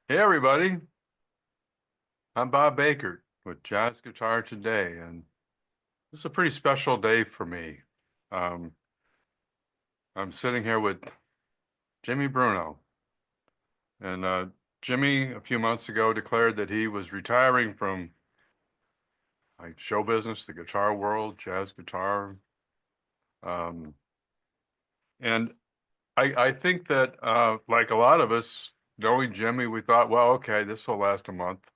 Hey everybody, I'm Bob Bakert with Jazz Guitar Today, and this is a pretty special day for me. Um, I'm sitting here with Jimmy Bruno, and Jimmy a few months ago declared that he was retiring from like show business, the guitar world, jazz guitar, um, and I think that like a lot of us, knowing Jimmy, we thought, well, okay, this will last a month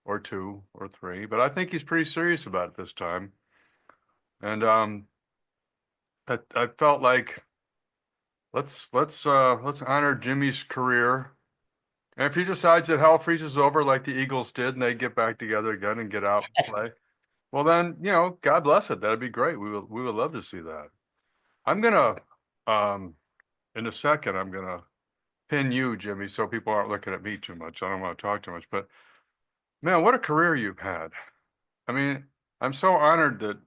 or two or three, but I think he's pretty serious about it this time, and I felt like let's honor Jimmy's career. And if he decides that hell freezes over like the Eagles did and they get back together again and get out and play, well then, God bless it. That'd be great. We would love to see that. I'm gonna in a second I'm gonna pin you, Jimmy, so people aren't looking at me too much. I don't want to talk too much, but man, what a career you've had. I mean, I'm so honored that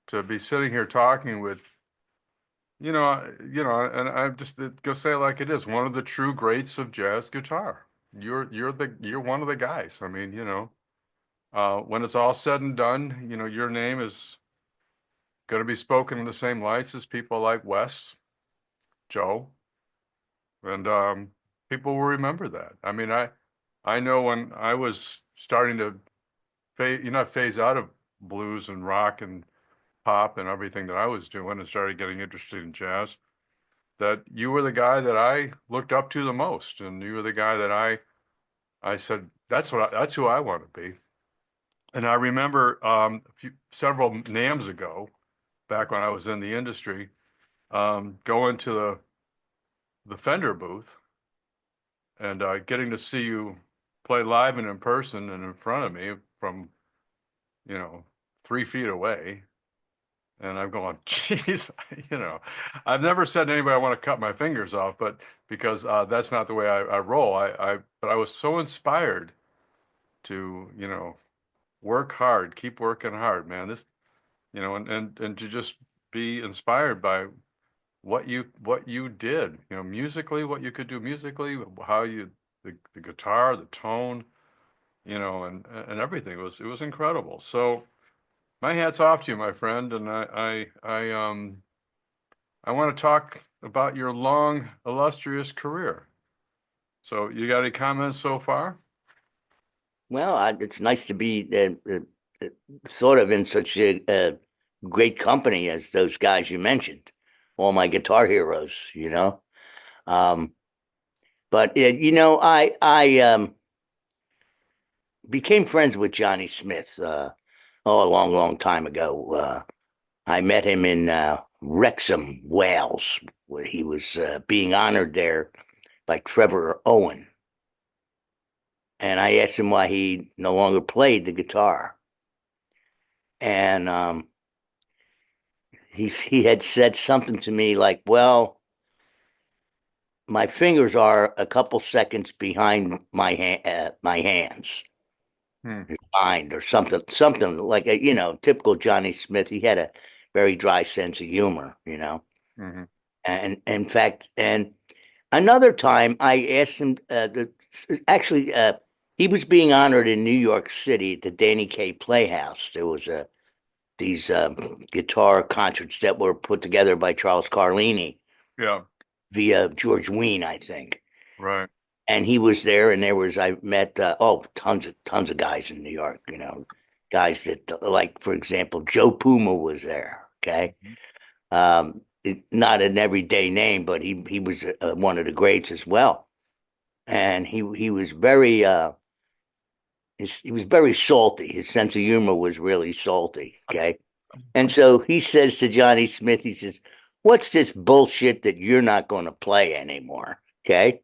to be sitting here talking with and I'm just gonna say it like it is, one of the true greats of jazz guitar. You're one of the guys. I mean, when it's all said and done, your name is going to be spoken in the same lights as people like Wes, Joe, and people will remember that. I mean, I know when I was starting to phase out of blues and rock and pop and everything that I was doing and started getting interested in jazz, that you were the guy that I looked up to the most, and you were the guy that I said that's who I want to be. And I remember several NAMs ago, back when I was in the industry, going to the Fender booth and getting to see you play live and in person and in front of me from you know 3 feet away. And I'm going, geez, I've never said to anybody I want to cut my fingers off, but because that's not the way I roll. But I was so inspired to, work hard, keep working hard, man. And to just be inspired by what you did, musically, what you could do musically, how the guitar, the tone, and everything. It was incredible. So my hat's off to you, my friend, and I want to talk about your long, illustrious career. So, you got any comments so far? Well, it's nice to be uh, sort of in such a great company as those guys you mentioned, all my guitar heroes. Um, but I became friends with Johnny Smith a long time ago. I met him in Wrexham, Wales, where he was being honored there by Trevor Owen, and I asked him why he no longer played the guitar, and he had said something to me like, "Well, my fingers are a couple seconds behind my hands, Hmm. mind or something like typical Johnny Smith. He had a very dry sense of humor. Hmm. And in fact, and another time I asked him, actually, he was being honored in New York City at the Danny Kaye Playhouse. There was these guitar concerts that were put together by Charles Carlini Yeah, via George Wein, I think. right. And he was there, and I met tons of guys in New York, guys that like, for example, Joe Puma was there. Okay, not an everyday name, but he was one of the greats as well. And he was he was very salty. His sense of humor was really salty. Okay, and so he says to Johnny Smith, he says, "What's this bullshit that you're not going to play anymore?" Okay.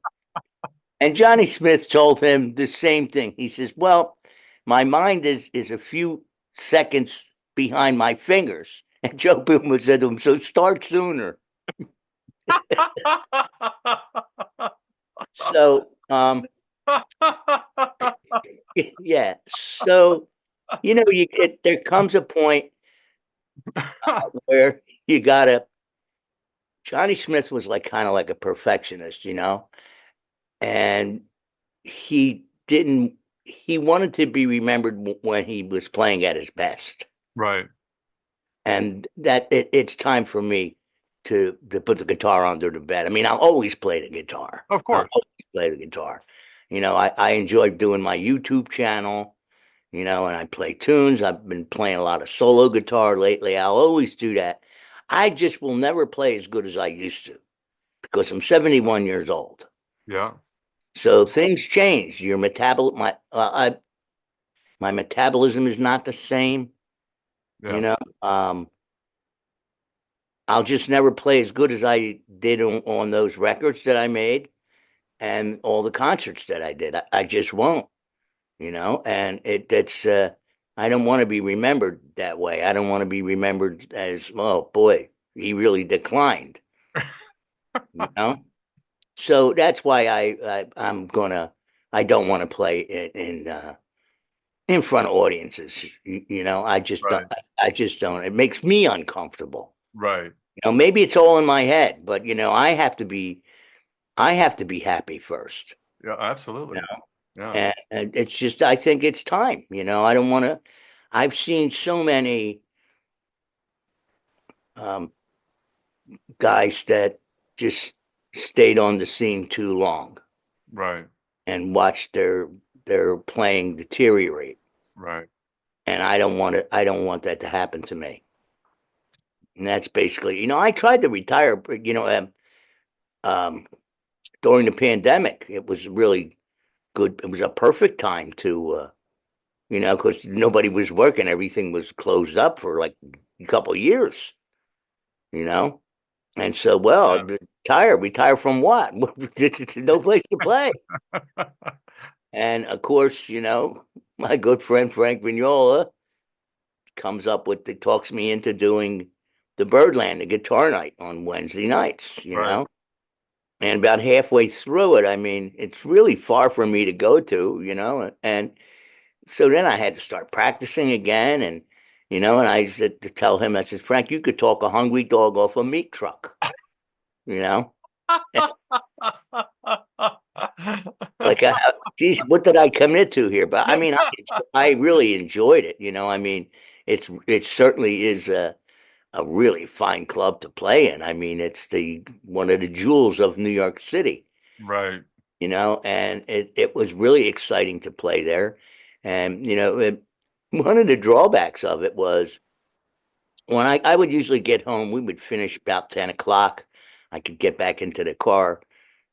And Johnny Smith told him the same thing. He says, "Well, my mind is a few seconds behind my fingers." And Joe Puma said to him, "So start sooner." So, yeah. So, there comes a point where you gotta. Johnny Smith was like kind of like a perfectionist. and he didn't. He wanted to be remembered when he was playing at his best, Right. and it's time for me to put the guitar under the bed. I mean, I'll always play the guitar. Of I'll course. always play the guitar. I enjoy doing my YouTube channel, and I play tunes. I've been playing a lot of solo guitar lately. I'll always do that. I just will never play as good as I used to because I'm 71 years old. Yeah. So things change. My metabolism is not the same. You Yeah. know, um, I'll just never play as good as I did on those records that I made and all the concerts that I did. I just won't. And it's I don't want to be remembered that way. I don't want to be remembered as, oh boy, he really declined. You know, so that's why I don't want to play in front of audiences. Right. I just don't. It makes me uncomfortable. Right. Maybe it's all in my head, but I have to be happy first. Yeah, You absolutely. know, Yeah. and it's just I think it's time. I don't want to. I've seen so many um, guys that just stayed on the scene too long Right. and watched their playing deteriorate. Right. And I don't want it. I don't want that to happen to me. And that's basically, I tried to retire, um, during the pandemic. It was really good. It was a perfect time because nobody was working. Everything was closed up for like a couple of years, you know? And so, well, Yeah. retire from what? No place to play. And of course, my good friend Frank Vignola talks me into doing the Birdland, the guitar night on Wednesday nights. Right. And about halfway through it, I mean, it's really far for me to go to. And so then I had to start practicing again. And I said to tell him, I said, Frank, you could talk a hungry dog off a meat truck, you know? Like, geez, what did I commit to here? But I mean, I really enjoyed it. I mean, it certainly is a really fine club to play in. I mean, it's the one of the jewels of New York City. Right. And it was really exciting to play there. And one of the drawbacks of it was when I would usually get home, we would finish about 10 o'clock. I could get back into the car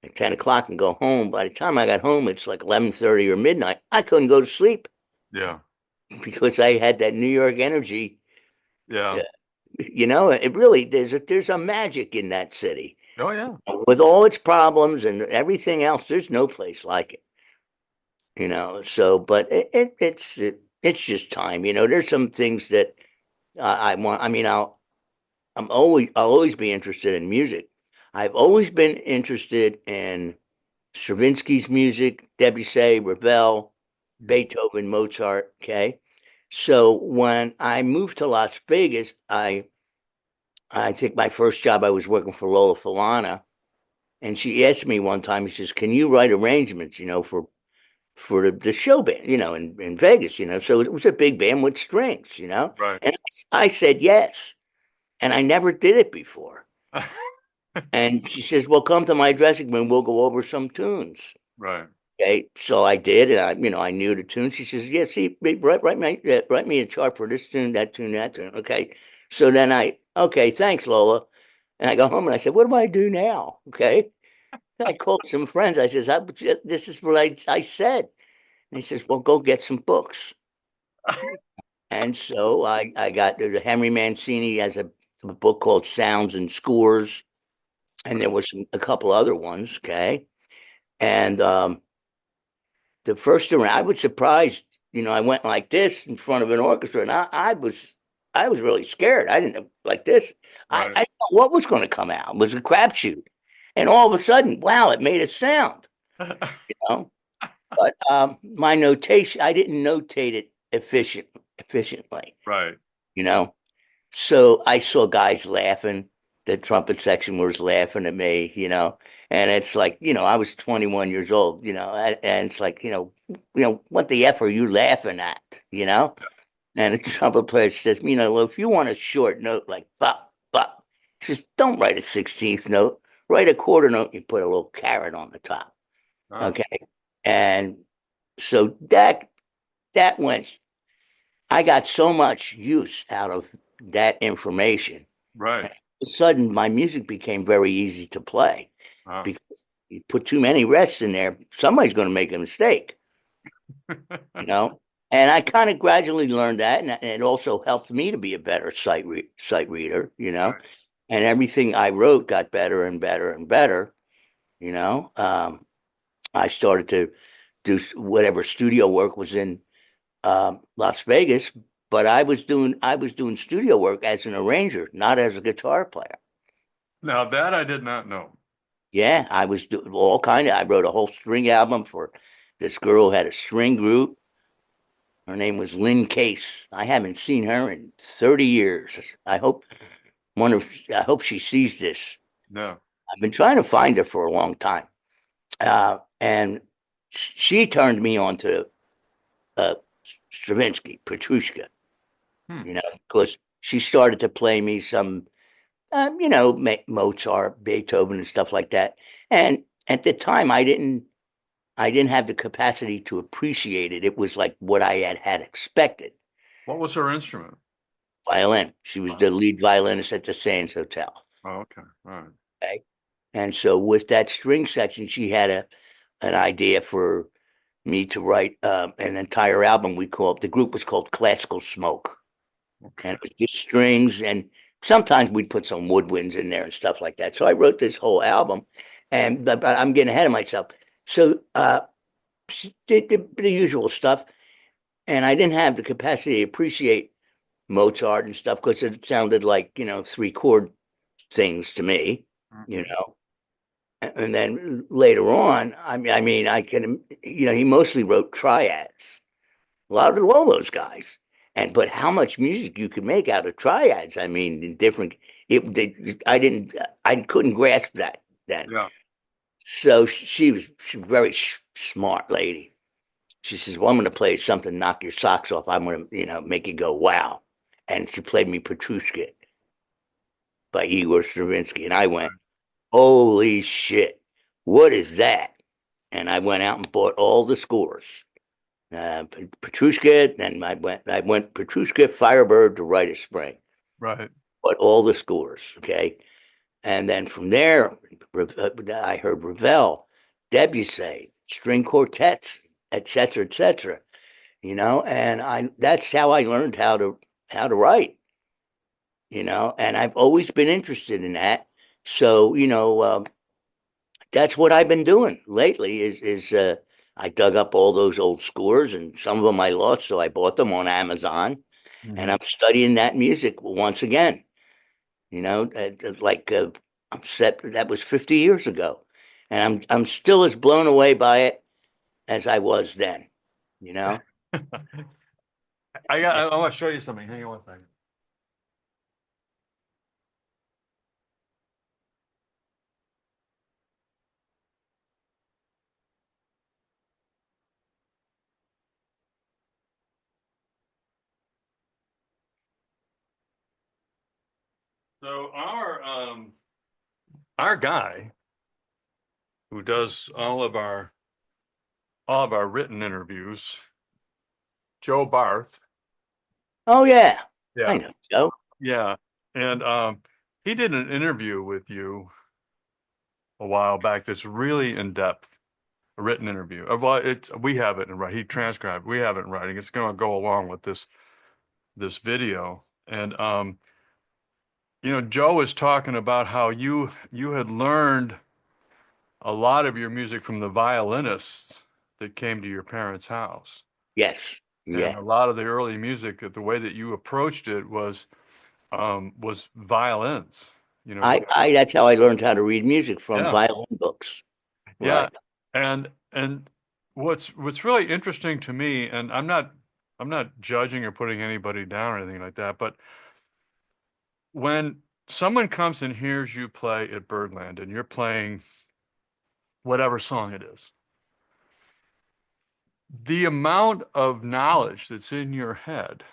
at 10 o'clock and go home. By the time I got home, it's like 11:30 or midnight. I couldn't go to sleep Yeah. because I had that New York energy. Yeah. Uh, it really there's a magic in that city Oh yeah. with all its problems and everything else. There's no place like it. So, but it's just time. There's some things that I want. I mean, I'll always be interested in music. I've always been interested in Stravinsky's music, Debussy, Ravel, Beethoven, Mozart. Okay. So when I moved to Las Vegas, I think my first job I was working for Lola Falana, and she asked me one time, she says, "Can you write arrangements, for the show band, in Vegas. So it was a big band with strings. Right. And I said yes, and I never did it before. And she says, "Well, come to my dressing room. We'll go over some tunes." Right. Okay, so I did, and I knew the tune. She says, "Yeah, see, write me a chart for this tune, that tune, that tune." Okay, so then okay, thanks, Lola. And I go home and I said, "What do I do now?" Okay, I called some friends. I says, "This is what I said." And he says, "Well, go get some books." And so I got the Henry Mancini has a book called Sounds and Scores, and there was a couple other ones. Okay, and the first round, I was surprised. I went like this in front of an orchestra, and I was really scared. I didn't know like this. I Right. didn't know what was going to come out. It was a crapshoot, and all of a sudden, wow! It made a sound. You know, but my notation, I didn't notate it efficiently. Right. You know, so I saw guys laughing. the trumpet section was laughing at me, and it's like, I was 21 years old, and it's like, what the F are you laughing at, you know? And the trumpet player says, well, if you want a short note like bop, bop, he says, don't write a 16th note, write a quarter note, you put a little carrot on the top. Ah, Okay. And so that went, I got so much use out of that information. right. And all of a sudden, my music became very easy to play Ah. because you put too many rests in there, somebody's going to make a mistake, you know? And I kind of gradually learned that, and it also helped me to be a better sight reader, Right. and everything I wrote got better and better and better, you know. I started to do whatever studio work was in Las Vegas, but I was doing studio work as an arranger, not as a guitar player. Now that I did not know. Yeah, I was doing all kind of. I wrote a whole string album for this girl who had a string group. Her name was Lynn Case. I haven't seen her in 30 years. I hope I hope she sees this. No. I've been trying to find her for a long time. And she turned me on to uh, Stravinsky, Petrushka, Hmm. because she started to play me some, Mozart, Beethoven, and stuff like that. And at the time, I didn't have the capacity to appreciate it. It was like what I had expected. What was her instrument? Violin. She was Wow. the lead violinist at the Sands Hotel. Oh, okay. All right. Okay. And so with that string section, she had an idea for me to write an entire album. The group was called Classical Smoke. And Okay. it was just strings, and sometimes we'd put some woodwinds in there and stuff like that. So I wrote this whole album, and but I'm getting ahead of myself. So the usual stuff, and I didn't have the capacity to appreciate Mozart and stuff because it sounded like, three chord things to me, you Mhm. know. And then later on, I mean, I can, he mostly wrote triads. A lot of all those guys, but how much music you could make out of triads? I mean, in different. I didn't, I couldn't grasp that then. Yeah. So she was a very smart lady. She says, "Well, I'm going to play something, knock your socks off. I'm going to, make you go wow." And she played me Petrushka by Igor Stravinsky, and I went, "Holy shit, what is that?" And I went out and bought all the scores. Petrushka, and I went Petrushka, Firebird to Rite of Spring, Right. but all the scores, okay? And then from there, I heard Ravel, Debussy, string quartets, et cetera, and that's how I learned how to write, and I've always been interested in that. So, that's what I've been doing lately is I dug up all those old scores, and some of them I lost, so I bought them on Amazon, and Hmm. I'm studying that music once again. Like I'm set. That was 50 years ago, and I'm still as blown away by it as I was then. You know. I want to show you something. Hang on one second. So our guy who does all of our written interviews, Joe Barth. Oh yeah, I Yeah. know Joe. Yeah. And he did an interview with you a while back that's really in depth, a written interview. Well, we have it in writing. He transcribed. We have it in writing. It's going to go along with this video. And Joe was talking about how you had learned a lot of your music from the violinists that came to your parents' house. Yes, And yeah. a lot of the early music, the way that you approached it was violins. I, I that's how I learned how to read music from Yeah, violin books. yeah. Right. And what's really interesting to me, and I'm not judging or putting anybody down or anything like that, but when someone comes and hears you play at Birdland and you're playing whatever song it is, the amount of knowledge that's in your head,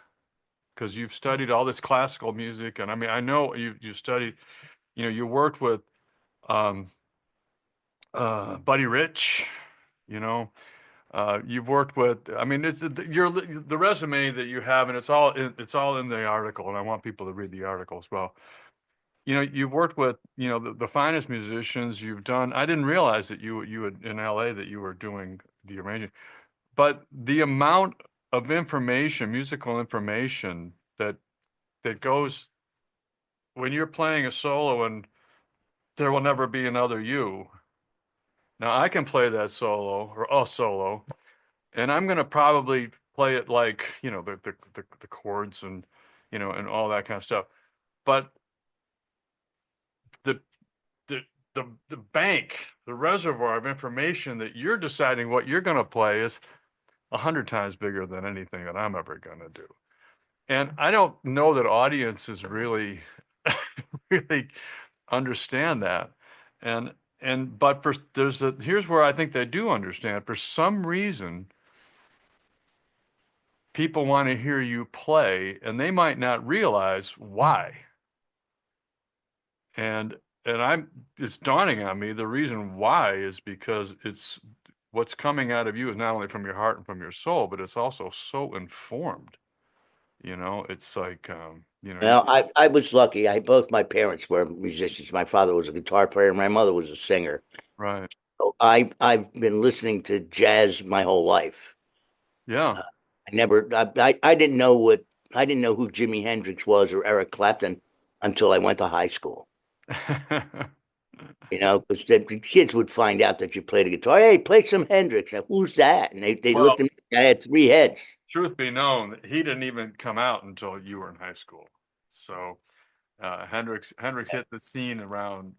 because you've studied all this classical music, and I mean, I know you studied, you worked with um, Buddy Rich, you know, you've worked with, I mean, it's the resume that you have, and it's all in the article, and I want people to read the article as well. You've worked with, the finest musicians. You've done. I didn't realize that you had in LA that you were doing the arranging, but the amount of information, musical information that goes when you're playing a solo and there will never be another you. Now I can play that solo or a solo, and I'm gonna probably play it like, the chords and and all that kind of stuff. But the the the bank, the reservoir of information that you're deciding what you're gonna play is 100 times bigger than anything that I'm ever gonna do. And I don't know that audiences really really understand that. And but here's where I think they do understand. For some reason, people want to hear you play, and they might not realize why. And it's dawning on me the reason why is because it's what's coming out of you is not only from your heart and from your soul, but it's also so informed. It's like Well, I was lucky. Both my parents were musicians. My father was a guitar player, and my mother was a singer. right. So I've been listening to jazz my whole life. Yeah. Uh, I didn't know I didn't know who Jimi Hendrix was or Eric Clapton until I went to high school. Because the kids would find out that you played the guitar. Hey, play some Hendrix. Now, who's that? And they looked Well, at me. I had three heads. truth be known, he didn't even come out until you were in high school. So Hendrix hit the scene around.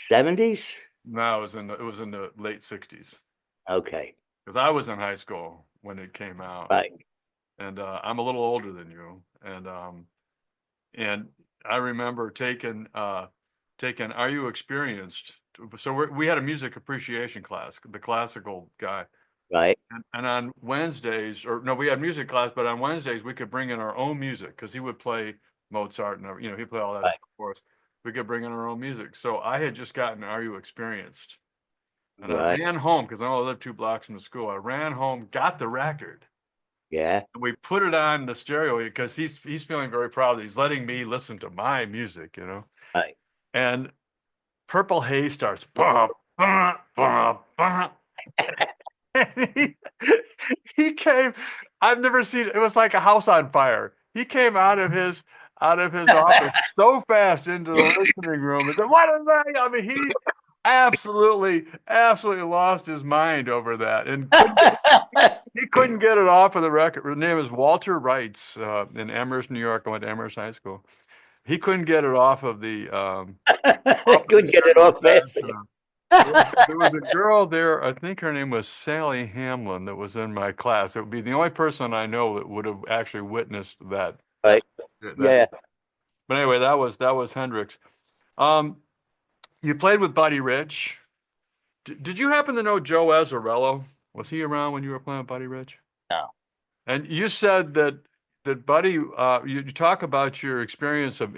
70s? No, it was in the late '60s Okay. because I was in high school when it came out, Right. and I'm a little older than you, and I remember taking Are You Experienced? So we had a music appreciation class, the classical guy, Right. and on Wednesdays, or no, we had music class, but on Wednesdays we could bring in our own music because he would play Mozart and he'd play all that Right. stuff for us. We could bring in our own music. So I had just gotten Are You Experienced? And I Right. ran home because I only lived 2 blocks from the school. I ran home, got the record, Yeah. and we put it on the stereo because he's feeling very proud that he's letting me listen to my music. Right. And Purple Haze starts, bum, bum, bum, bum. And he came. I've never seen it. It was like a house on fire. He came out of his office so fast into the listening room and said, "What is that?" I mean, he absolutely lost his mind over that, and he couldn't get it off of the record. His name is Walter Wrights, in Amherst, New York. I went to Amherst High School. He couldn't get it off of the Couldn't get it stereo off fast fast enough. enough. There was a girl there, I think her name was Sally Hamlin, that was in my class. It would be the only person I know that would have actually witnessed that. Right. That, Yeah. but anyway, that was Hendrix. Um, you played with Buddy Rich. Did you happen to know Joe Azzarello? Was he around when you were playing with Buddy Rich? No. And you said that Buddy, you talk about your experience of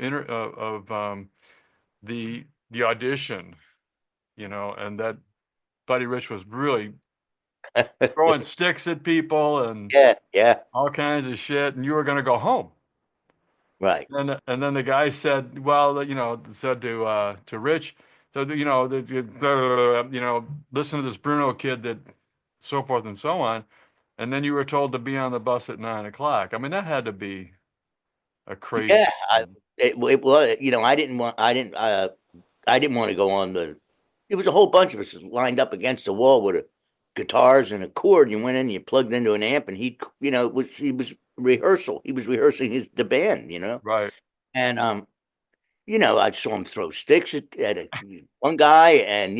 the audition, and that Buddy Rich was really throwing sticks at people and Yeah. Yeah. all kinds of shit, and you were going to go home. Right. And then the guy said, well, said to Rich, so listen to this Bruno kid that, so forth and so on, and then you were told to be on the bus at 9 o'clock. I mean, that had to be a crazy Yeah. thing. It was, I didn't want to go on there was a whole bunch of us lined up against the wall with guitars and a cord. You went in, you plugged into an amp, and he was rehearsal. He was rehearsing the band. Right. And I saw him throw sticks at one guy, and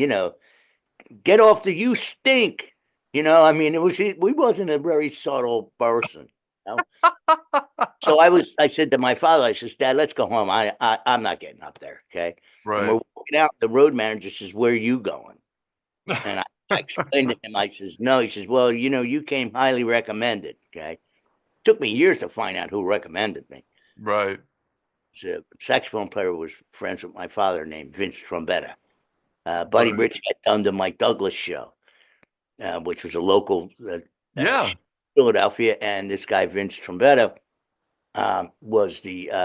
get off the you stink. I mean, we wasn't a very subtle person. You know? So I said to my father, I says, Dad, let's go home. I'm not getting up there. Okay. And we're Right. walking out. The road manager says, where are you going? And I explained to him, I says, no. He says, well, you came highly recommended. Okay. Took me years to find out who recommended me. Right. The saxophone player was friends with my father named Vince Trombetta. Buddy Right. Rich had done the Mike Douglas show, which was a local Yeah. Philadelphia, and this guy Vince Trombetta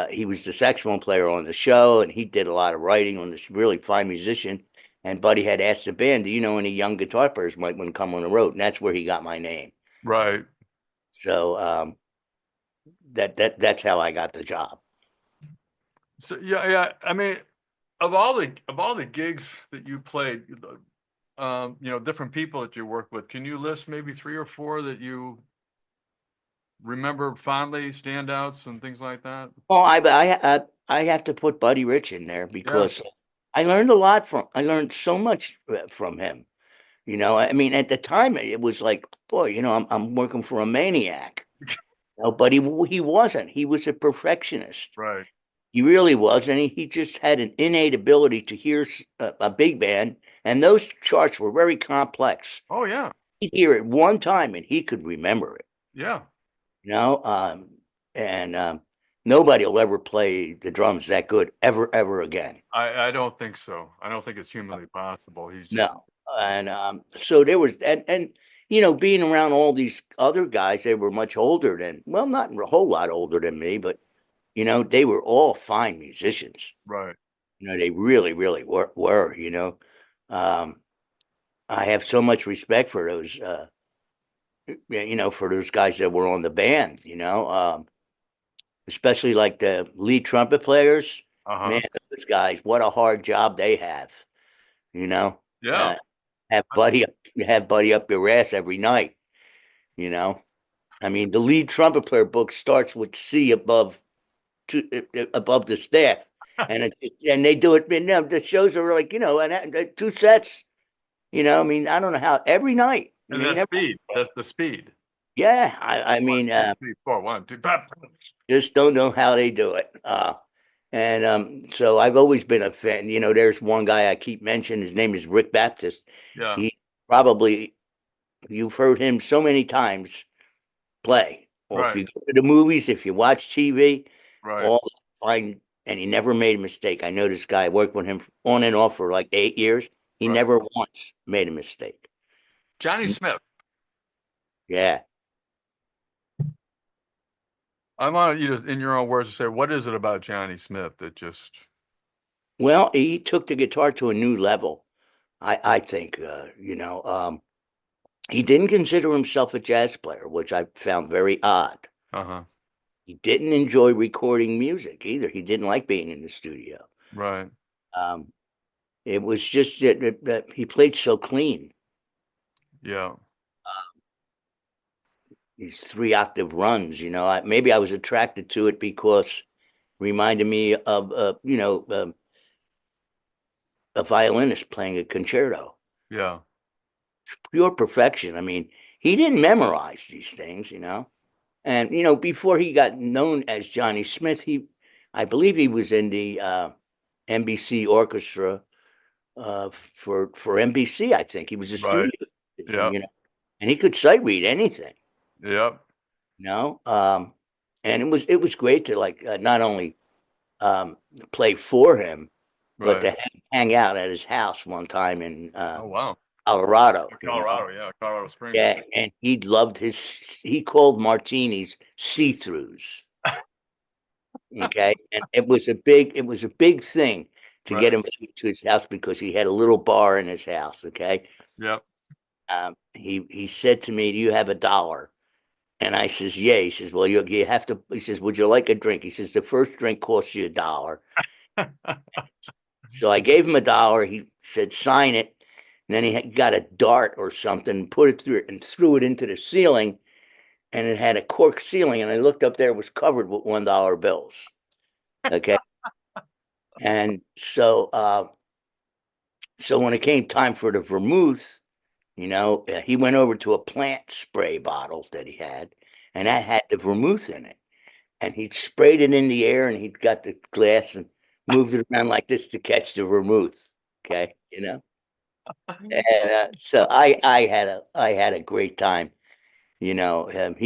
he was the saxophone player on the show, and he did a lot of writing on this really fine musician. And Buddy had asked the band, "Do you know any young guitar players might want to come on the road?" And that's where he got my name. Right. So that's how I got the job. So yeah, yeah. I mean, of all the gigs that you played, different people that you work with, can you list maybe three or four that you remember fondly, standouts and things like that? Well, I have to put Buddy Rich in there Yeah. because I learned a lot from. I learned so much from him. I mean, at the time, it was like, boy, I'm working for a maniac. No, but he wasn't. He was a perfectionist. Right. He really was, and he just had an innate ability to hear a big band, and those charts were very complex. Oh yeah. He'd hear it one time, and he could remember it. Yeah. You know, um, and nobody will ever play the drums that good ever again. I don't think so. I don't think it's humanly possible. He's just No. And so there was, and being around all these other guys, they were much older than, well, not a whole lot older than me, but they were all fine musicians. right. They really, really were. Um, I have so much respect for those, for those guys that were on the band, especially like the lead trumpet players. Man, Uh-huh. those guys, what a hard job they have, you know. Yeah. Uh, have buddy up your ass every night, you know. I mean, the lead trumpet player book starts with C above the staff, and they do it. The shows are like and 2 sets. I mean, I don't know how every night. And that Every, speed. That's the speed. yeah. I One, mean, two, three, four, one, two, pop. just don't know how they do it. And so I've always been a fan. There's one guy I keep mentioning. His name is Rick Baptist. Yeah. He probably you've heard him so many times play, or if Right. you go to the movies, if you watch TV, Right. all fine. And he never made a mistake. I know this guy. I worked with him on and off for like 8 years. He Right. never once made a mistake. Johnny Smith. Yeah. I want you to, in your own words, to say, what is it about Johnny Smith that just, Well, he took the guitar to a new level. I think. He didn't consider himself a jazz player, which I found very odd. uh-huh. He didn't enjoy recording music either. He didn't like being in the studio. Right. Um, it was just that he played so clean. Yeah. These 3 octave runs, maybe I was attracted to it because it reminded me of, a violinist playing a concerto. Yeah. Pure perfection. I mean, he didn't memorize these things. And before he got known as Johnny Smith, I believe he was in the NBC orchestra for NBC. I think he was a Right. studio musician, Yep. and he could sight read anything. Yep. You know, and it was great to like not only play for him, but Right. to hang out at his house one time in Oh, wow. Colorado. Colorado. Yeah. Colorado Springs. Yeah, and he called martinis see-throughs. Okay, and it was a big thing to get Right. him to his house because he had a little bar in his house. Okay, Yep. he said to me, "Do you have $1?" And I says, "Yeah." He says, "Well, you have to." He says, "Would you like a drink?" He says, "The first drink costs you $1." So I gave him $1. He said, "Sign it." And then he got a dart or something, put it through it, and threw it into the ceiling. And it had a cork ceiling. And I looked up there; it was covered with $1 bills. Okay, and so when it came time for the vermouth, he went over to a plant spray bottle that he had, and that had the vermouth in it. And he'd sprayed it in the air, and he'd got the glass and moved it around like this to catch the vermouth. Okay, and so I had a great time. He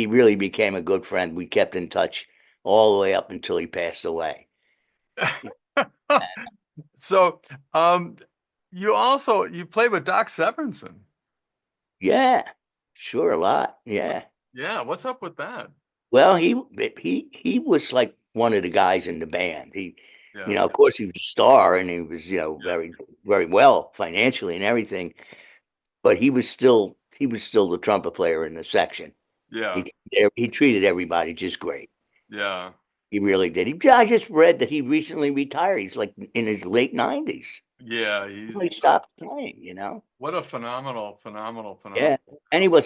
really became a good friend. We kept in touch all the way up until he passed away. So, um, you played with Doc Severinsen. Yeah, sure, a lot. Yeah. Yeah, what's up with that? Well, he was like one of the guys in the band. Yeah, Of course, he was a star, and he was, yeah, very well financially and everything. But he was still the trumpet player in the section. yeah, He treated everybody just great. yeah, He really did. I just read that he recently retired. He's like in his late 90s. yeah. He stopped playing. What a phenomenal, phenomenal, Yeah. phenomenal. And he was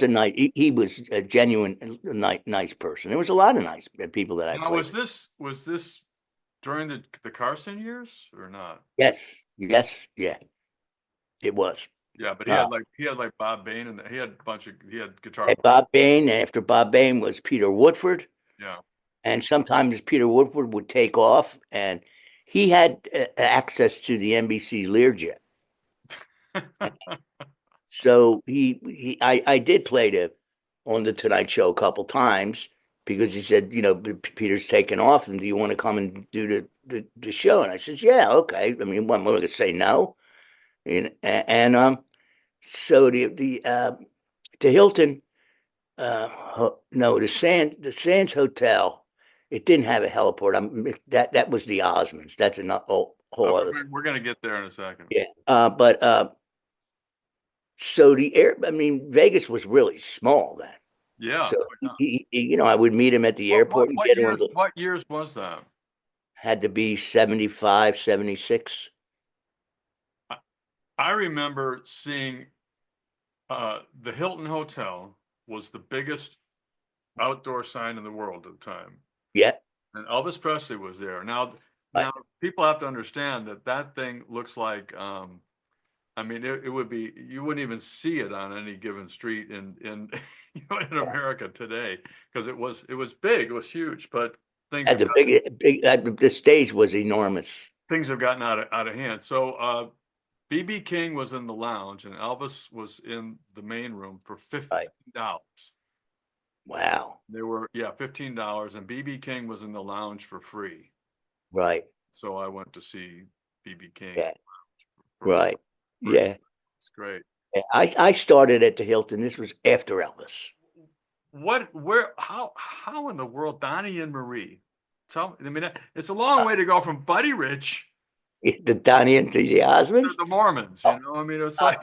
he was a genuine nice person. There was a lot of nice people that I Now, played with. was this during the Carson years or not? Yes. Yes. Yeah, it was. Yeah, but Uh, he had like Bob Bain and he had a bunch of he had guitar and players. Bob Bain, and after Bob Bain was Peter Woodford. Yeah. And sometimes Peter Woodford would take off, and he had access to the NBC Learjet. So I did play on the Tonight Show a couple times because he said, Peter's taking off, and do you want to come and do the show? And I said, yeah, okay. I mean, what am I going to say no? So the Hilton, no, the Sands Hotel, it didn't have a heliport. That was the Osmonds. That's a whole other thing. We're gonna get there in a second. Yeah. But so I mean, Vegas was really small then. Yeah. So Oh, yeah. I would meet him at the airport and get on What years was that? had to be 75, 76. I, I remember seeing the Hilton Hotel was the biggest outdoor sign in the world at the time. Yeah. And Elvis Presley was there. Right. Now people have to understand that that thing looks like, I mean, it would be, you wouldn't even see it on any given street in in America today because it was big, it was huge, but things Had have the the stage was enormous. things have gotten out of hand. So BB King was in the lounge and Elvis was in the main room for Right. $15. Wow. They were, yeah, $15, and BB King was in the lounge for free. Right. So I went to see BB King Yeah. for Right. free. Yeah. It's great. Yeah. I started at the Hilton. This was after Elvis. How in the world, Donnie and Marie? Tell me, I mean, it's a long way to go from Buddy Rich The Donnie and the to Osmonds. the Mormons, Oh, I mean, it's like,